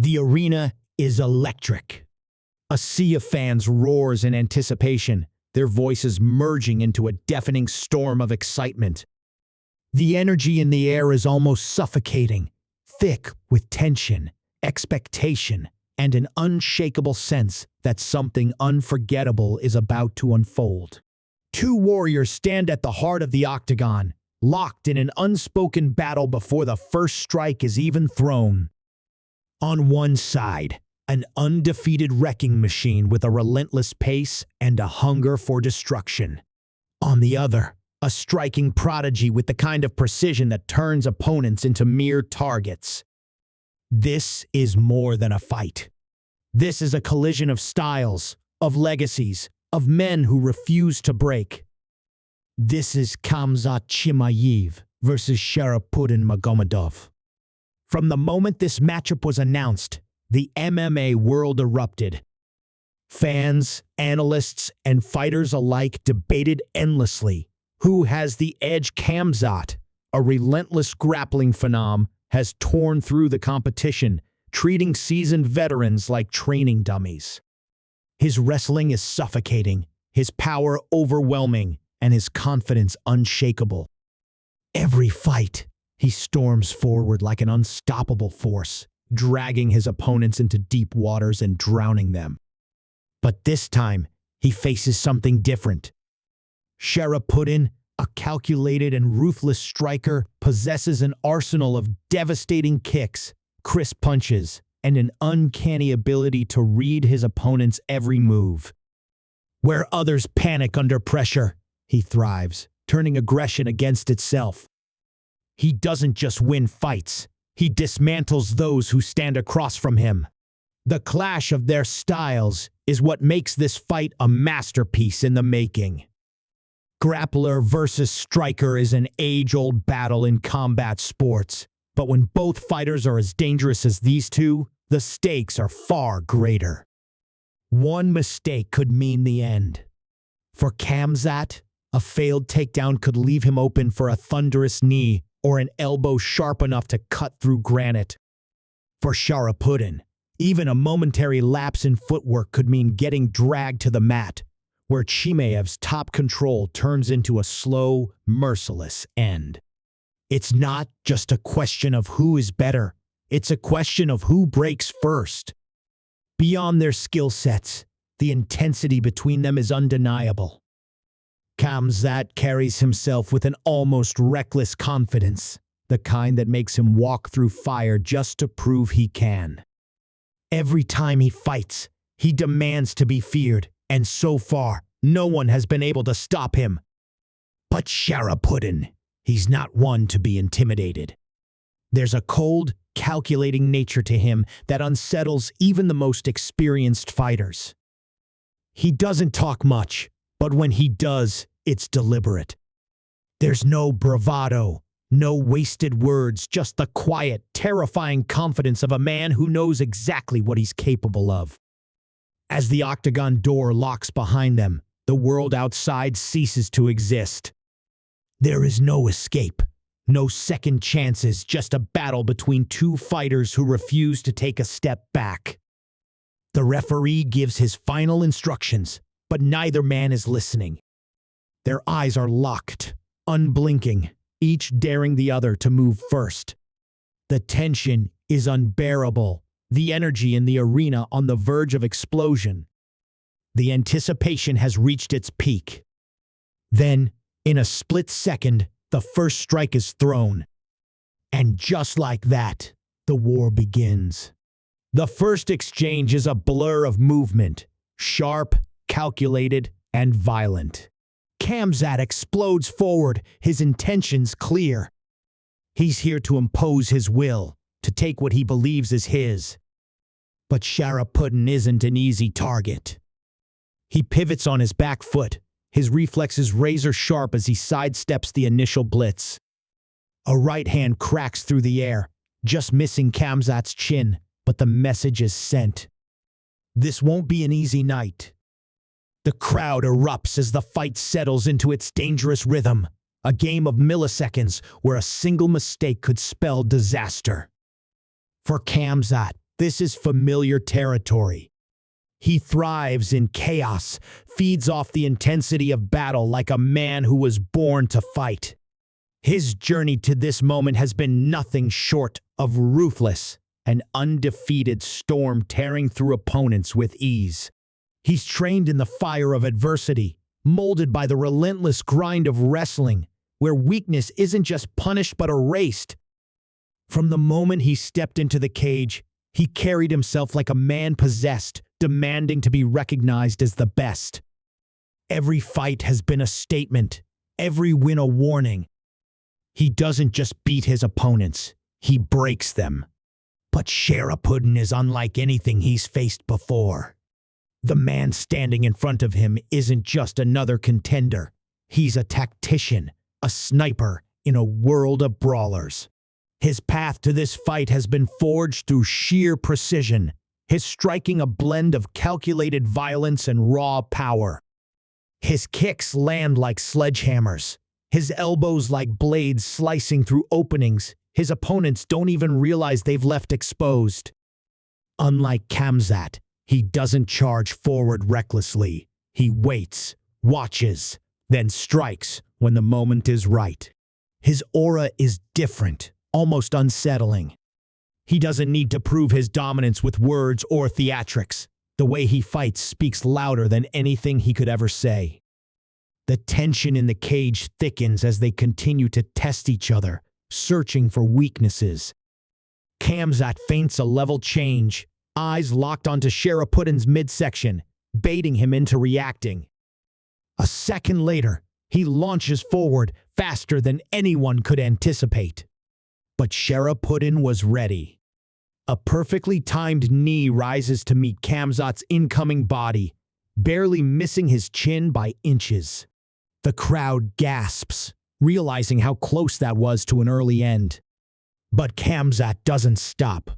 The arena is electric. A sea of fans roars in anticipation, their voices merging into a deafening storm of excitement. The energy in the air is almost suffocating, thick with tension, expectation, and an unshakable sense that something unforgettable is about to unfold. Two warriors stand at the heart of the octagon, locked in an unspoken battle before the first strike is even thrown. On one side, an undefeated wrecking machine with a relentless pace and a hunger for destruction. On the other, a striking prodigy with the kind of precision that turns opponents into mere targets. This is more than a fight. This is a collision of styles, of legacies, of men who refuse to break. This is Khamzat Chimaev versus Sharaputdin Nurmagomedov. From the moment this matchup was announced, the MMA world erupted. Fans, analysts, and fighters alike debated endlessly. Who has the edge? Khamzat, a relentless grappling phenom, has torn through the competition, treating seasoned veterans like training dummies. His wrestling is suffocating, his power overwhelming, and his confidence unshakable. Every fight, he storms forward like an unstoppable force, dragging his opponents into deep waters and drowning them. But this time, he faces something different. Sharaputdin, a calculated and ruthless striker, possesses an arsenal of devastating kicks, crisp punches, and an uncanny ability to read his opponent's every move. Where others panic under pressure, he thrives, turning aggression against itself. He doesn't just win fights, he dismantles those who stand across from him. The clash of their styles is what makes this fight a masterpiece in the making. Grappler versus striker is an age-old battle in combat sports, but when both fighters are as dangerous as these two, the stakes are far greater. One mistake could mean the end. For Khamzat, a failed takedown could leave him open for a thunderous knee or an elbow sharp enough to cut through granite. For Sharaputdin, even a momentary lapse in footwork could mean getting dragged to the mat, where Chimaev's top control turns into a slow, merciless end. It's not just a question of who is better, it's a question of who breaks first. Beyond their skill sets, the intensity between them is undeniable. Khamzat carries himself with an almost reckless confidence, the kind that makes him walk through fire just to prove he can. Every time he fights, he demands to be feared, and so far, no one has been able to stop him. But Sharaputdin, he's not one to be intimidated. There's a cold, calculating nature to him that unsettles even the most experienced fighters. He doesn't talk much, but when he does, it's deliberate. There's no bravado, no wasted words, just the quiet, terrifying confidence of a man who knows exactly what he's capable of. As the octagon door locks behind them, the world outside ceases to exist. There is no escape, no second chances, just a battle between two fighters who refuse to take a step back. The referee gives his final instructions, but neither man is listening. Their eyes are locked, unblinking, each daring the other to move first. The tension is unbearable, the energy in the arena on the verge of explosion. The anticipation has reached its peak. Then, in a split second, the first strike is thrown. And just like that, the war begins. The first exchange is a blur of movement, sharp, calculated, and violent. Khamzat explodes forward, his intentions clear. He's here to impose his will, to take what he believes is his. But Sharaputdin isn't an easy target. He pivots on his back foot, his reflexes razor sharp as he sidesteps the initial blitz. A right hand cracks through the air, just missing Khamzat's chin, but the message is sent. This won't be an easy night. The crowd erupts as the fight settles into its dangerous rhythm, a game of milliseconds where a single mistake could spell disaster. For Khamzat, This is familiar territory. He thrives in chaos, feeds off the intensity of battle like a man who was born to fight. His journey to this moment has been nothing short of ruthless, an undefeated storm tearing through opponents with ease. He's trained in the fire of adversity, molded by the relentless grind of wrestling, where weakness isn't just punished but erased. From the moment he stepped into the cage, he carried himself like a man possessed, demanding to be recognized as the best. Every fight has been a statement, every win a warning. He doesn't just beat his opponents, he breaks them. But Sharaputdin is unlike anything he's faced before. The man standing in front of him isn't just another contender. He's a tactician, a sniper in a world of brawlers. His path to this fight has been forged through sheer precision, his striking a blend of calculated violence and raw power. His kicks land like sledgehammers, his elbows like blades slicing through openings his opponents don't even realize they've left exposed. Unlike Khamzat, he doesn't charge forward recklessly. He waits, watches, then strikes when the moment is right. His aura is different, almost unsettling. He doesn't need to prove his dominance with words or theatrics. The way he fights speaks louder than anything he could ever say. The tension in the cage thickens as they continue to test each other, searching for weaknesses. Khamzat feints a level change, eyes locked onto Sharaputdin's midsection, baiting him into reacting. A second later, he launches forward faster than anyone could anticipate. But Sharaputdin was ready. A perfectly timed knee rises to meet Khamzat's incoming body, barely missing his chin by inches. The crowd gasps, realizing how close that was to an early end. But Khamzat doesn't stop.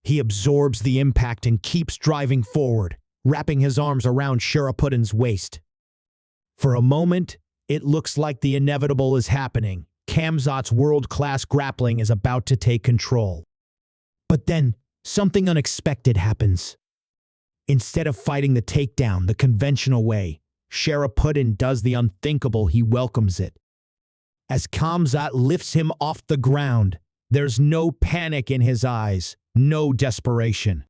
He absorbs the impact and keeps driving forward, wrapping his arms around Sharaputdin's waist. For a moment, it looks like the inevitable is happening. Khamzat's world-class grappling is about to take control. But then, something unexpected happens. Instead of fighting the takedown the conventional way, Sharaputdin does the unthinkable. He welcomes it. As Khamzat lifts him off the ground, there's no panic in his eyes, no desperation.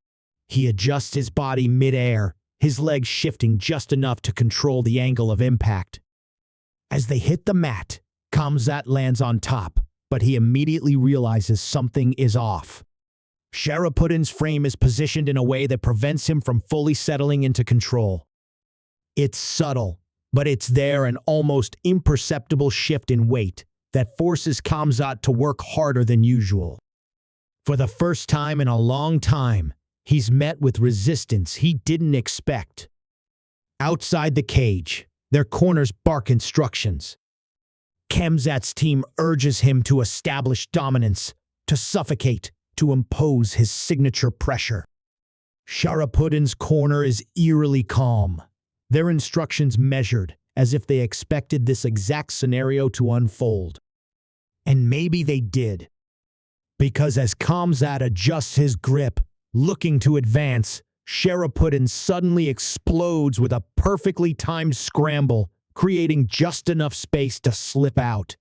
He adjusts his body mid-air, his legs shifting just enough to control the angle of impact. As they hit the mat, Khamzat lands on top, but he immediately realizes something is off. Sharaputdin's frame is positioned in a way that prevents him from fully settling into control. It's subtle, but it's there, an almost imperceptible shift in weight that forces Khamzat to work harder than usual. For the first time in a long time, he's met with resistance he didn't expect. Outside the cage, their corners bark instructions. Khamzat's team urges him to establish dominance, to suffocate, to impose his signature pressure. Sharaputdin's corner is eerily calm, their instructions measured, as if they expected this exact scenario to unfold. And maybe they did. Because as Khamzat adjusts his grip, looking to advance, Sharaputdin suddenly explodes with a perfectly timed scramble, creating just enough space to slip out.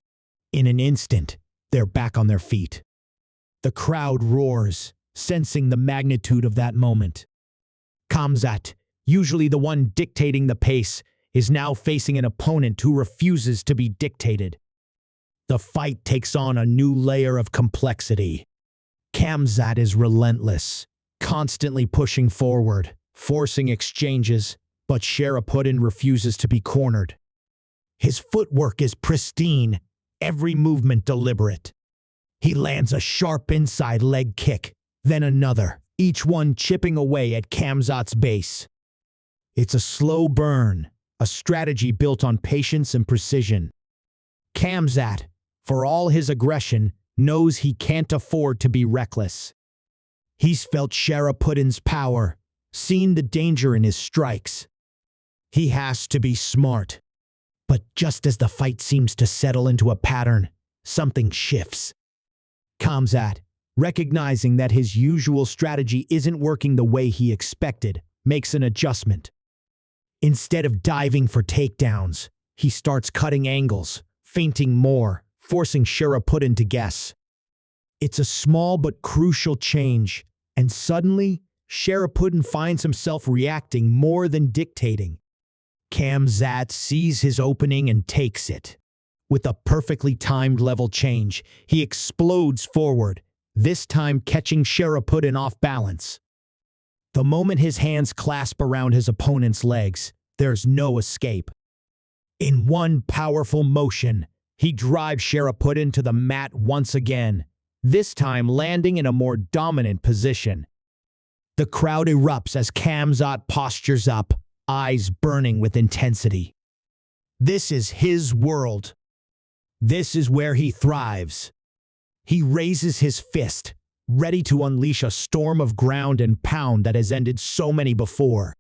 In an instant, they're back on their feet. The crowd roars, sensing the magnitude of that moment. Khamzat, usually the one dictating the pace, is now facing an opponent who refuses to be dictated. The fight takes on a new layer of complexity. Khamzat is relentless, constantly pushing forward, forcing exchanges, but Sharaputdin refuses to be cornered. His footwork is pristine, every movement deliberate. He lands a sharp inside leg kick, then another, each one chipping away at Khamzat's base. It's a slow burn, a strategy built on patience and precision. Khamzat, for all his aggression, knows he can't afford to be reckless. He's felt Sharaputdin's power, seen the danger in his strikes. He has to be smart. But just as the fight seems to settle into a pattern, something shifts. Khamzat, recognizing that his usual strategy isn't working the way he expected, makes an adjustment. Instead of diving for takedowns, he starts cutting angles, feinting more, forcing Sharaputdin to guess. It's a small but crucial change, and suddenly, Sharaputdin finds himself reacting more than dictating. Khamzat sees his opening and takes it. With a perfectly timed level change, he explodes forward, this time catching Sharaputdin off balance. The moment his hands clasp around his opponent's legs, there's no escape. In one powerful motion, he drives Sharaputdin to the mat once again, this time landing in a more dominant position. The crowd erupts as Khamzat postures up, eyes burning with intensity. This is his world. This is where he thrives. He raises his fist, ready to unleash a storm of ground and pound that has ended so many before.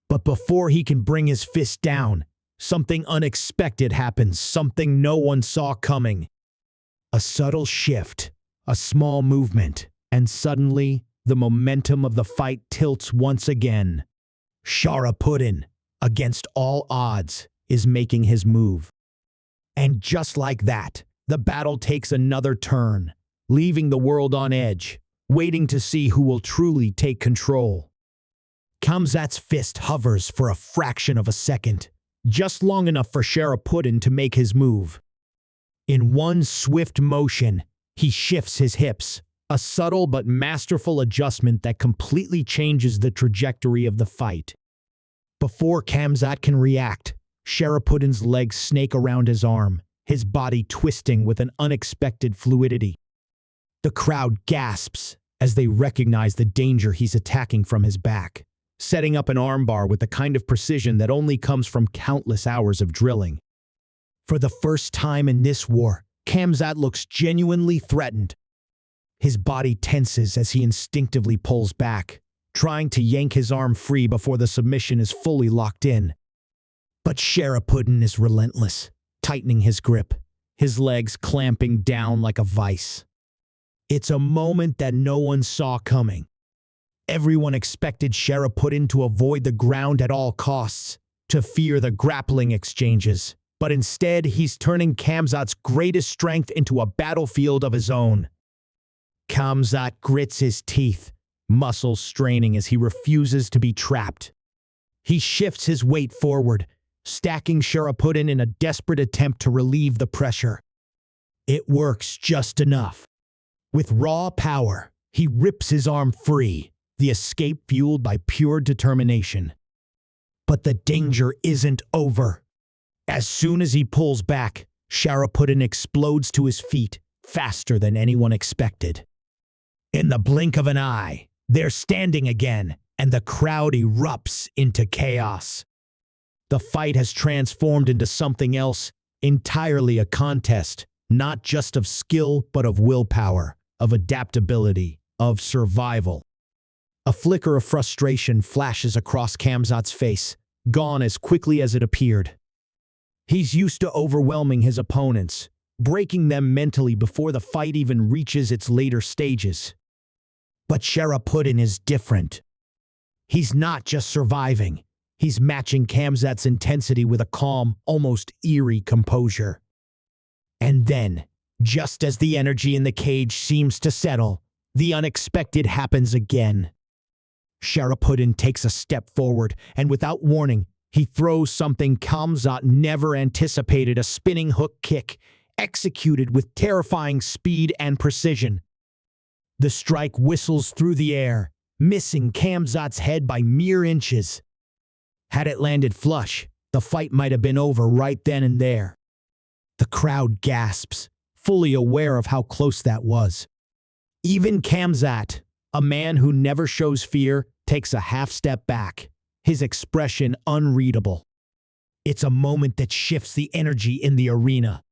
But before he can bring his fist down, something unexpected happens, something no one saw coming. A subtle shift, a small movement, and suddenly, the momentum of the fight tilts once again. Sharaputdin, against all odds, is making his move. And just like that, the battle takes another turn, leaving the world on edge, waiting to see who will truly take control. Khamzat's fist hovers for a fraction of a second, just long enough for Sharaputdin to make his move. In one swift motion, he shifts his hips, a subtle but masterful adjustment that completely changes the trajectory of the fight. Before Khamzat can react, Sharaputdin's legs snake around his arm, his body twisting with an unexpected fluidity. The crowd gasps as they recognize the danger he's attacking from his back, setting up an armbar with the kind of precision that only comes from countless hours of drilling. For the first time in this war, Khamzat looks genuinely threatened. His body tenses as he instinctively pulls back, trying to yank his arm free before the submission is fully locked in. But Sharaputdin is relentless, tightening his grip, his legs clamping down like a vice. It's a moment that no one saw coming. Everyone expected Sharaputdin to avoid the ground at all costs, to fear the grappling exchanges, but instead he's turning Khamzat's greatest strength into a battlefield of his own. Khamzat grits his teeth, muscles straining as he refuses to be trapped. He shifts his weight forward, stacking Sharaputdin in a desperate attempt to relieve the pressure. It works just enough. With raw power, he rips his arm free, the escape fueled by pure determination. But the danger isn't over. As soon as he pulls back, Sharaputdin explodes to his feet, faster than anyone expected. In the blink of an eye, they're standing again, and the crowd erupts into chaos. The fight has transformed into something else, entirely a contest, not just of skill, but of willpower, of adaptability, of survival. A flicker of frustration flashes across Khamzat's face, gone as quickly as it appeared. He's used to overwhelming his opponents, breaking them mentally before the fight even reaches its later stages. But Sharaputdin is different. He's not just surviving. He's matching Khamzat's intensity with a calm, almost eerie composure. And then, just as the energy in the cage seems to settle, the unexpected happens again. Sharaputdin takes a step forward, and without warning, he throws something Khamzat never anticipated, a spinning hook kick, executed with terrifying speed and precision. The strike whistles through the air, missing Khamzat's head by mere inches. Had it landed flush, the fight might have been over right then and there. The crowd gasps, fully aware of how close that was. Even Khamzat, a man who never shows fear, takes a half step back, his expression unreadable. It's a moment that shifts the energy in the arena.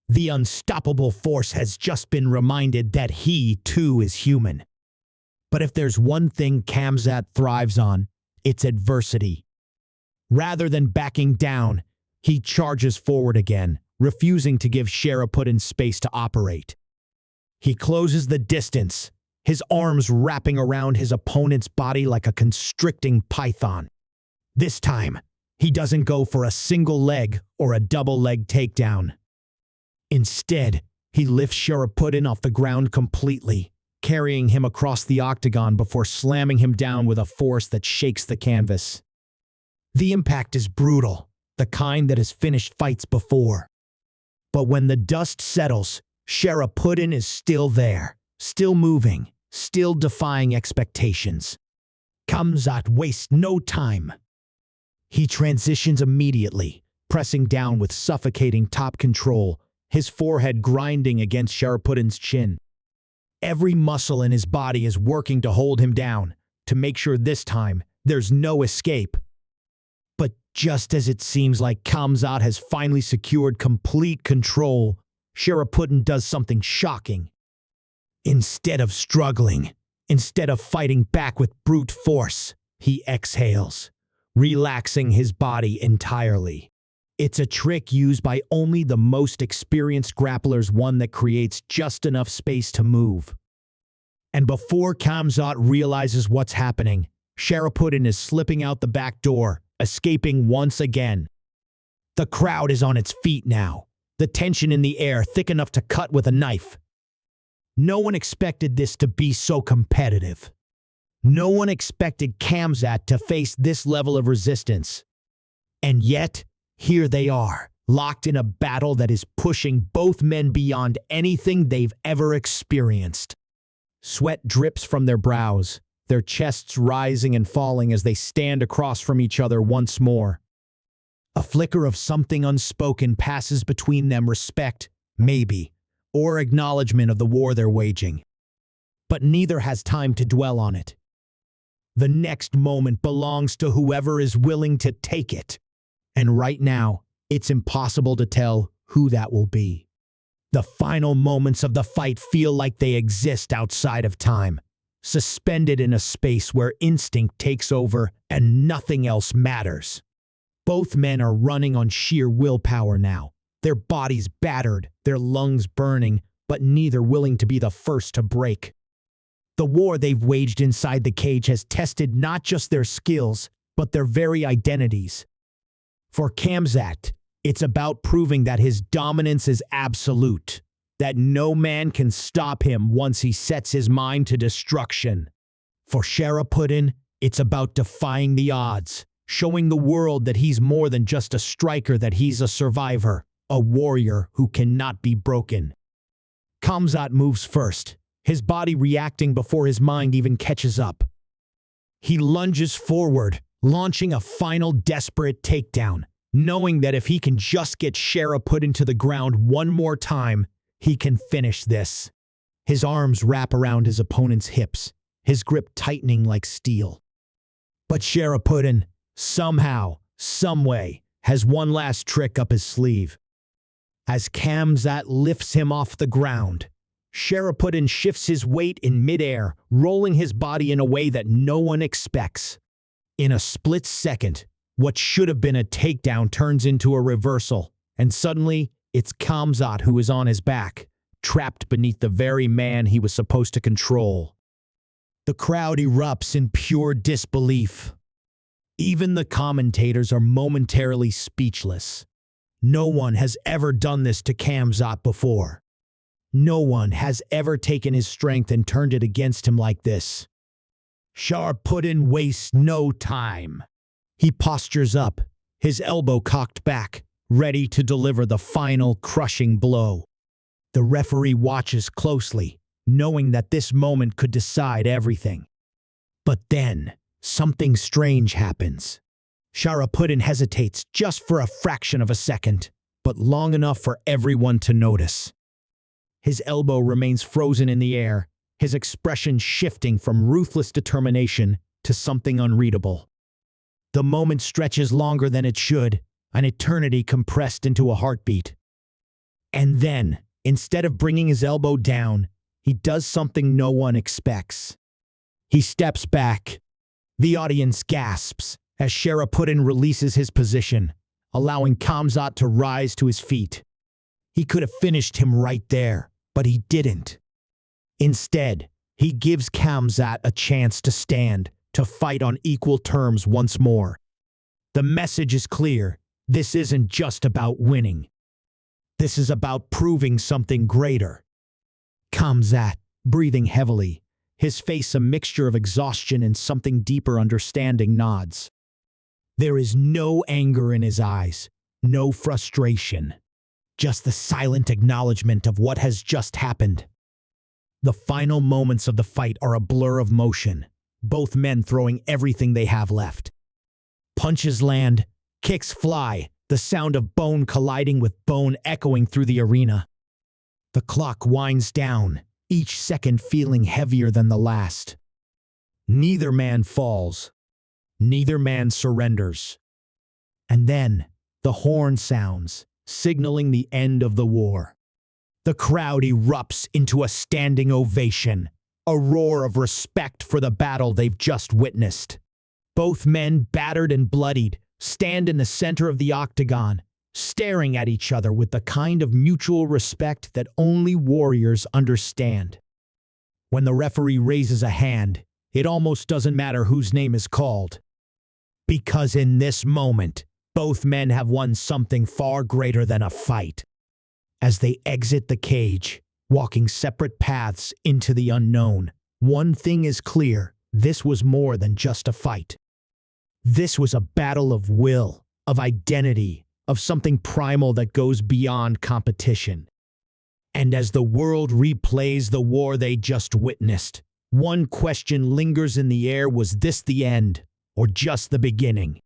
The unstoppable force has just been reminded that he, too, is human. But if there's one thing Khamzat thrives on, it's adversity. Rather than backing down, he charges forward again, refusing to give Sharaputdin space to operate. He closes the distance, his arms wrapping around his opponent's body like a constricting python. This time, he doesn't go for a single leg or a double leg takedown. Instead, he lifts Sharaputdin off the ground completely, carrying him across the octagon before slamming him down with a force that shakes the canvas. The impact is brutal, the kind that has finished fights before. But when the dust settles, Sharaputdin is still there, still moving, still defying expectations. Khamzat wastes no time. He transitions immediately, pressing down with suffocating top control, his forehead grinding against Sharaputdin's chin. Every muscle in his body is working to hold him down, to make sure this time there's no escape. But just as it seems like Khamzat has finally secured complete control, Sharaputdin does something shocking. Instead of struggling, instead of fighting back with brute force, he exhales, relaxing his body entirely. It's a trick used by only the most experienced grapplers, one that creates just enough space to move. And before Khamzat realizes what's happening, Sharaputdin is slipping out the back door, escaping once again. The crowd is on its feet now, the tension in the air thick enough to cut with a knife. No one expected this to be so competitive. No one expected Khamzat to face this level of resistance. And yet, here they are, locked in a battle that is pushing both men beyond anything they've ever experienced. Sweat drips from their brows, their chests rising and falling as they stand across from each other once more. A flicker of something unspoken passes between them, respect, maybe, or acknowledgement of the war they're waging. But neither has time to dwell on it. The next moment belongs to whoever is willing to take it. And right now, it's impossible to tell who that will be. The final moments of the fight feel like they exist outside of time, suspended in a space where instinct takes over and nothing else matters. Both men are running on sheer willpower now, their bodies battered, their lungs burning, but neither willing to be the first to break. The war they've waged inside the cage has tested not just their skills, but their very identities. For Khamzat, it's about proving that his dominance is absolute, that no man can stop him once he sets his mind to destruction. For Sharaputdin, it's about defying the odds, showing the world that he's more than just a striker, that he's a survivor, a warrior who cannot be broken. Khamzat moves first, his body reacting before his mind even catches up. He lunges forward, launching a final desperate takedown, knowing that if he can just get Sharaputdin to the ground one more time, he can finish this. His arms wrap around his opponent's hips, his grip tightening like steel. But Sharaputdin, somehow, someway, has one last trick up his sleeve. As Khamzat lifts him off the ground, Sharaputdin shifts his weight in midair, rolling his body in a way that no one expects. In a split second, what should have been a takedown turns into a reversal, and suddenly, it's Khamzat who is on his back, trapped beneath the very man he was supposed to control. The crowd erupts in pure disbelief. Even the commentators are momentarily speechless. No one has ever done this to Khamzat before. No one has ever taken his strength and turned it against him like this. Sharaputdin wastes no time. He postures up, his elbow cocked back, ready to deliver the final crushing blow. The referee watches closely, knowing that this moment could decide everything. But then, something strange happens. Sharaputdin hesitates just for a fraction of a second, but long enough for everyone to notice. His elbow remains frozen in the air, his expression shifting from ruthless determination to something unreadable. The moment stretches longer than it should, an eternity compressed into a heartbeat. And then, instead of bringing his elbow down, he does something no one expects. He steps back. The audience gasps as Sharaputdin releases his position, allowing Khamzat to rise to his feet. He could have finished him right there, but he didn't. Instead, he gives Khamzat a chance to stand, to fight on equal terms once more. The message is clear. This isn't just about winning. This is about proving something greater. Khamzat, breathing heavily, his face a mixture of exhaustion and something deeper understanding, nods. There is no anger in his eyes, no frustration, just the silent acknowledgement of what has just happened. The final moments of the fight are a blur of motion, both men throwing everything they have left. Punches land, kicks fly, the sound of bone colliding with bone echoing through the arena. The clock winds down, each second feeling heavier than the last. Neither man falls. Neither man surrenders. And then, the horn sounds, signaling the end of the war. The crowd erupts into a standing ovation, a roar of respect for the battle they've just witnessed. Both men, battered and bloodied, stand in the center of the octagon, staring at each other with the kind of mutual respect that only warriors understand. When the referee raises a hand, it almost doesn't matter whose name is called. Because in this moment, both men have won something far greater than a fight. As they exit the cage, walking separate paths into the unknown, one thing is clear: this was more than just a fight. This was a battle of will, of identity, of something primal that goes beyond competition. And as the world replays the war they just witnessed, one question lingers in the air: was this the end, or just the beginning?